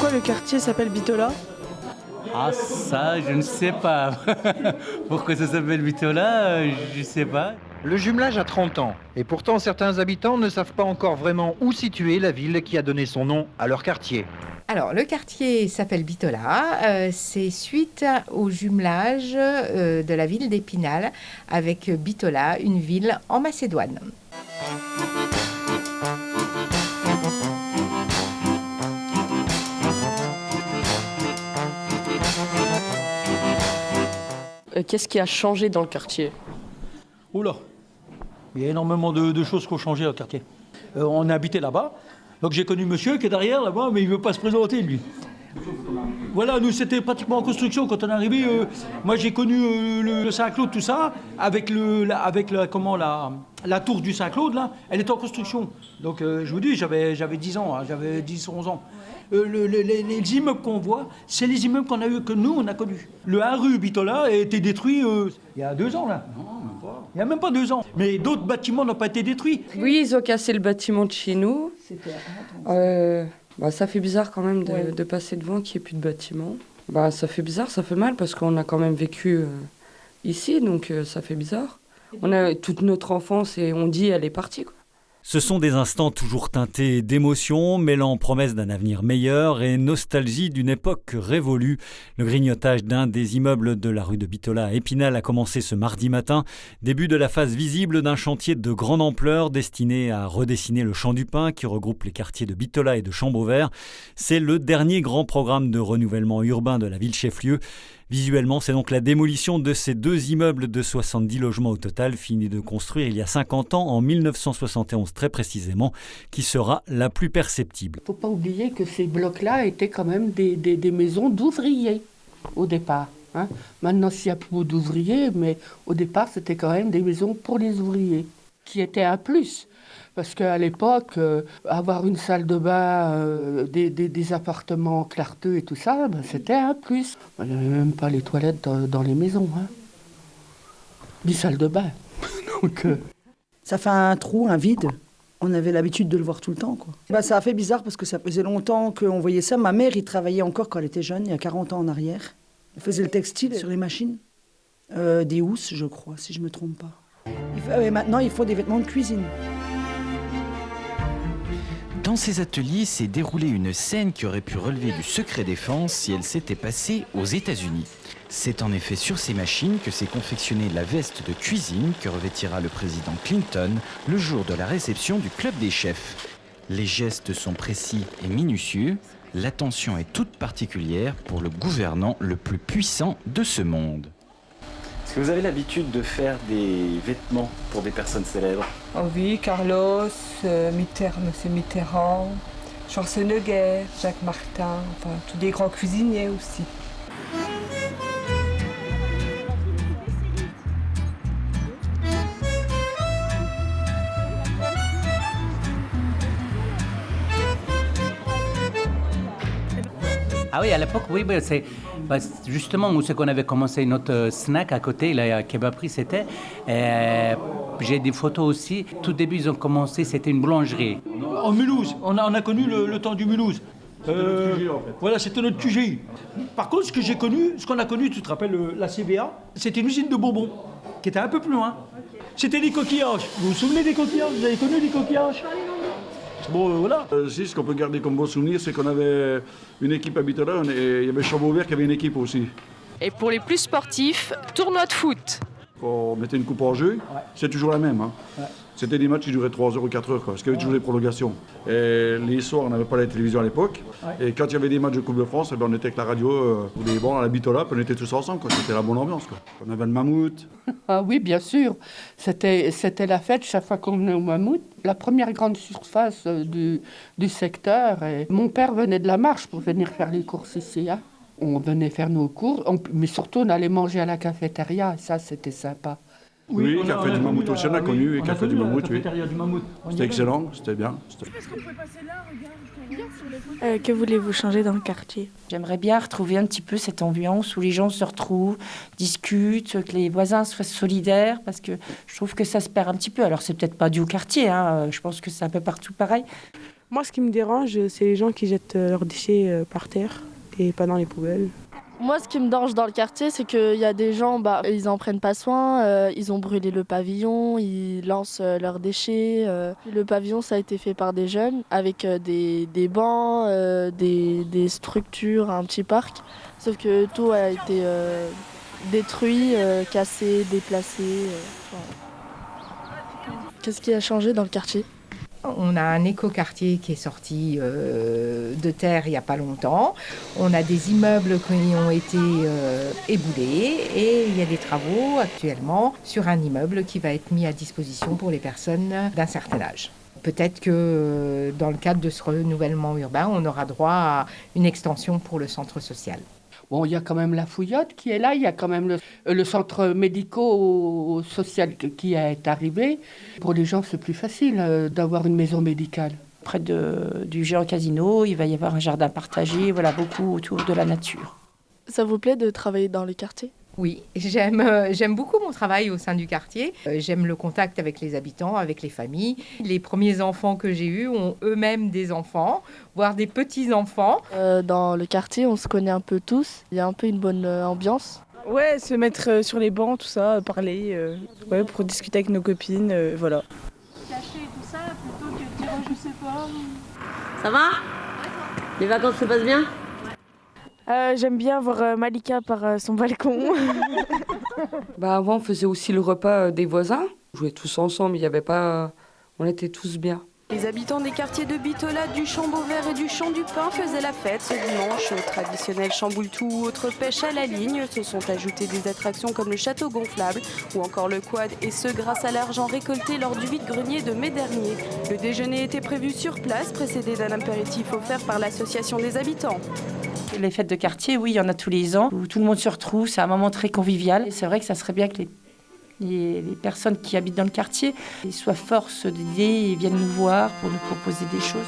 Pourquoi le quartier s'appelle Bitola ? Ah ça, je ne sais pas. Pourquoi ça s'appelle Bitola, je ne sais pas. Le jumelage a 30 ans, et pourtant certains habitants ne savent pas encore vraiment où situer la ville qui a donné son nom à leur quartier. Alors, le quartier s'appelle Bitola. C'est suite au jumelage de la ville d'Épinal avec Bitola, une ville en Macédoine. Qu'est-ce qui a changé dans le quartier ? Oula, il y a énormément de choses qui ont changé dans le quartier. On a habité là-bas, donc j'ai connu monsieur qui est derrière là-bas, mais il ne veut pas se présenter lui. Voilà, nous c'était pratiquement en construction quand on est arrivé. Moi j'ai connu le Saint-Claude, tout ça, avec la tour du Saint-Claude, là, elle était en construction. Donc je vous dis, j'avais 10 ans, hein, j'avais 10-11 ans. Les immeubles qu'on voit, c'est les immeubles que nous on a connus. Le 1 rue Bitola a été détruit il y a 2 ans là. Non, même pas. Il n'y a même pas 2 ans. Mais d'autres bâtiments n'ont pas été détruits. Oui, ils ont cassé le bâtiment de chez nous. Ça fait bizarre quand même de passer devant qu'il n'y ait plus de bâtiment. Ça fait bizarre, ça fait mal parce qu'on a quand même vécu ici, donc ça fait bizarre. On a toute notre enfance et on dit elle est partie, quoi. Ce sont des instants toujours teintés d'émotion, mêlant promesse d'un avenir meilleur et nostalgie d'une époque révolue. Le grignotage d'un des immeubles de la rue de Bitola à Épinal a commencé ce mardi matin. Début de la phase visible d'un chantier de grande ampleur destiné à redessiner le Champ du Pin qui regroupe les quartiers de Bitola et de Champ-Beauvert. C'est le dernier grand programme de renouvellement urbain de la ville chef-lieu. Visuellement, c'est donc la démolition de ces 2 immeubles de 70 logements au total, finis de construire il y a 50 ans, en 1971 très précisément, qui sera la plus perceptible. Il ne faut pas oublier que ces blocs-là étaient quand même des maisons d'ouvriers au départ. Hein. Maintenant, s'il y a plus d'ouvriers, mais au départ, c'était quand même des maisons pour les ouvriers, qui étaient un plus. Parce qu'à l'époque, avoir une salle de bain, des appartements clarteux et tout ça, c'était un plus. Il n'y avait même pas les toilettes dans les maisons. Hein. Des salles de bain. Donc, Ça fait un trou, un vide. On avait l'habitude de le voir tout le temps, quoi. Ça a fait bizarre parce que ça faisait longtemps qu'on voyait ça. Ma mère, il travaillait encore quand elle était jeune, il y a 40 ans en arrière. Elle faisait le textile sur les machines. Des housses, je crois, si je ne me trompe pas. Maintenant, il faut des vêtements de cuisine. Dans ces ateliers s'est déroulée une scène qui aurait pu relever du secret défense si elle s'était passée aux États-Unis. C'est en effet sur ces machines que s'est confectionnée la veste de cuisine que revêtira le président Clinton le jour de la réception du club des chefs. Les gestes sont précis et minutieux. L'attention est toute particulière pour le gouvernant le plus puissant de ce monde. Est-ce que vous avez l'habitude de faire des vêtements pour des personnes célèbres ? Oh oui, Carlos, Monsieur Mitterrand, Schwarzenegger, Jacques Martin, enfin tous des grands cuisiniers aussi. Ah oui, à l'époque, oui, c'est justement où c'est qu'on avait commencé notre snack à côté, la kebaberie, c'était. J'ai des photos aussi. Tout début, ils ont commencé, c'était une boulangerie. En Mulhouse, on a connu le temps du Mulhouse. C'était notre QG, en fait. Voilà, c'était notre QG. Par contre, ce qu'on a connu, tu te rappelles, la CBA, c'était une usine de bonbons, qui était un peu plus loin. Okay. C'était des coquillages. Vous vous souvenez des coquillages ? Vous avez connu des coquillages ? Bon, voilà. Si, ce qu'on peut garder comme bon souvenir, c'est qu'on avait une équipe à Bitola et il y avait Champ-Beauvert qui avait une équipe aussi. Et pour les plus sportifs, tournoi de foot. Quand on mettait une coupe en jeu, c'est toujours la même. Hein. Ouais. C'était des matchs qui duraient 3 heures ou 4 heures, parce qu'il y avait toujours des prolongations. Et les soirs, on n'avait pas la télévision à l'époque. Ouais. Et quand il y avait des matchs de Coupe de France, on était avec la radio, à la Bitola, puis on était tous ensemble. C'était la bonne ambiance. Quoi. On avait le mammouth. Ah oui, bien sûr. C'était la fête chaque fois qu'on venait au mammouth. La première grande surface du secteur. Et mon père venait de la Marche pour venir faire les courses ici. Hein. On venait faire nos courses, mais surtout on allait manger à la cafétéria. Ça, c'était sympa. Oui, café du mammouth aussi, on a connu. Et café du mammouth, oui. C'était excellent, c'était bien. Que voulez-vous changer dans le quartier ? J'aimerais bien retrouver un petit peu cette ambiance où les gens se retrouvent, discutent, que les voisins soient solidaires, parce que je trouve que ça se perd un petit peu. Alors, c'est peut-être pas dû au quartier, hein, je pense que c'est un peu partout pareil. Moi, ce qui me dérange, c'est les gens qui jettent leurs déchets par terre et pas dans les poubelles. Moi, ce qui me dérange dans le quartier, c'est qu'il y a des gens, ils en prennent pas soin, ils ont brûlé le pavillon, ils lancent leurs déchets. Le pavillon, ça a été fait par des jeunes, avec des bancs, des structures, un petit parc. Sauf que tout a été détruit, cassé, déplacé. Qu'est-ce qui a changé dans le quartier ? On a un écoquartier qui est sorti de terre il n'y a pas longtemps. On a des immeubles qui ont été éboulés et il y a des travaux actuellement sur un immeuble qui va être mis à disposition pour les personnes d'un certain âge. Peut-être que dans le cadre de ce renouvellement urbain, on aura droit à une extension pour le centre social. Bon, il y a quand même la Fouillotte qui est là, il y a quand même le centre médico-social qui est arrivé. Pour les gens, c'est plus facile d'avoir une maison médicale. Près du géant casino, il va y avoir un jardin partagé, voilà, beaucoup autour de la nature. Ça vous plaît de travailler dans les quartiers ? Oui, j'aime beaucoup mon travail au sein du quartier. J'aime le contact avec les habitants, avec les familles. Les premiers enfants que j'ai eus ont eux-mêmes des enfants, voire des petits-enfants. Dans le quartier, on se connaît un peu tous. Il y a un peu une bonne ambiance. Ouais, se mettre sur les bancs, tout ça, parler, pour discuter avec nos copines, voilà. Cacher tout ça plutôt que de dire je sais pas. Ça va ? Les vacances se passent bien ? J'aime bien voir Malika par son balcon. Avant, on faisait aussi le repas des voisins. On jouait tous ensemble, on était tous bien. Les habitants des quartiers de Bitola, du Champ-Beauvert et du Champ du Pin faisaient la fête ce dimanche. Au traditionnel chamboule-tout ou autre pêche à la ligne se sont ajoutées des attractions comme le château gonflable ou encore le quad, et ce grâce à l'argent récolté lors du vide-grenier de mai dernier. Le déjeuner était prévu sur place, précédé d'un apéritif offert par l'association des habitants. Les fêtes de quartier, oui, il y en a tous les ans, où tout le monde se retrouve, c'est un moment très convivial. Et c'est vrai que ça serait bien que les personnes qui habitent dans le quartier soient force d'idées et viennent nous voir pour nous proposer des choses.